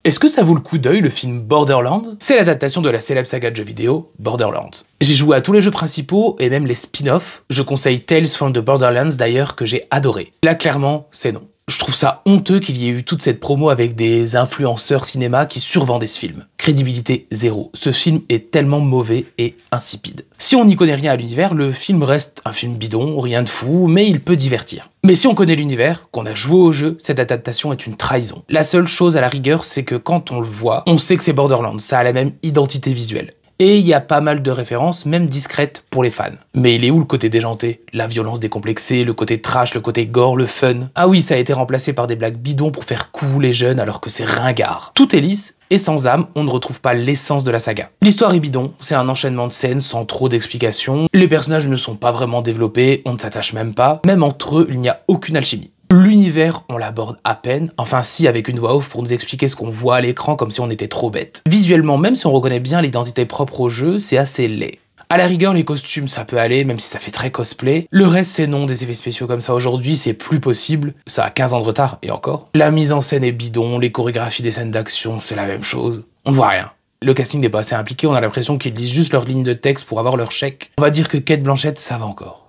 Est-ce que ça vaut le coup d'œil le film Borderlands? C'est l'adaptation de la célèbre saga de jeux vidéo Borderlands. J'ai joué à tous les jeux principaux et même les spin-offs. Je conseille Tales from the Borderlands d'ailleurs que j'ai adoré. Là clairement, c'est non. Je trouve ça honteux qu'il y ait eu toute cette promo avec des influenceurs cinéma qui survendaient ce film. Crédibilité zéro. Ce film est tellement mauvais et insipide. Si on n'y connaît rien à l'univers, le film reste un film bidon, rien de fou, mais il peut divertir. Mais si on connaît l'univers, qu'on a joué au jeu, cette adaptation est une trahison. La seule chose à la rigueur, c'est que quand on le voit, on sait que c'est Borderlands, ça a la même identité visuelle. Et il y a pas mal de références, même discrètes, pour les fans. Mais il est où le côté déjanté? La violence décomplexée, le côté trash, le côté gore, le fun? Ah oui, ça a été remplacé par des blagues bidons pour faire cool les jeunes alors que c'est ringard. Tout est lisse, et sans âme, on ne retrouve pas l'essence de la saga. L'histoire est bidon, c'est un enchaînement de scènes sans trop d'explications, les personnages ne sont pas vraiment développés, on ne s'attache même pas, même entre eux, il n'y a aucune alchimie. L'univers, on l'aborde à peine, enfin si avec une voix off pour nous expliquer ce qu'on voit à l'écran comme si on était trop bête. Visuellement, même si on reconnaît bien l'identité propre au jeu, c'est assez laid. À la rigueur, les costumes, ça peut aller, même si ça fait très cosplay. Le reste, c'est non, des effets spéciaux comme ça aujourd'hui, c'est plus possible. Ça a 15 ans de retard, et encore. La mise en scène est bidon, les chorégraphies des scènes d'action, c'est la même chose. On ne voit rien. Le casting n'est pas assez impliqué, on a l'impression qu'ils lisent juste leurs lignes de texte pour avoir leur chèque. On va dire que Cate Blanchett, ça va encore.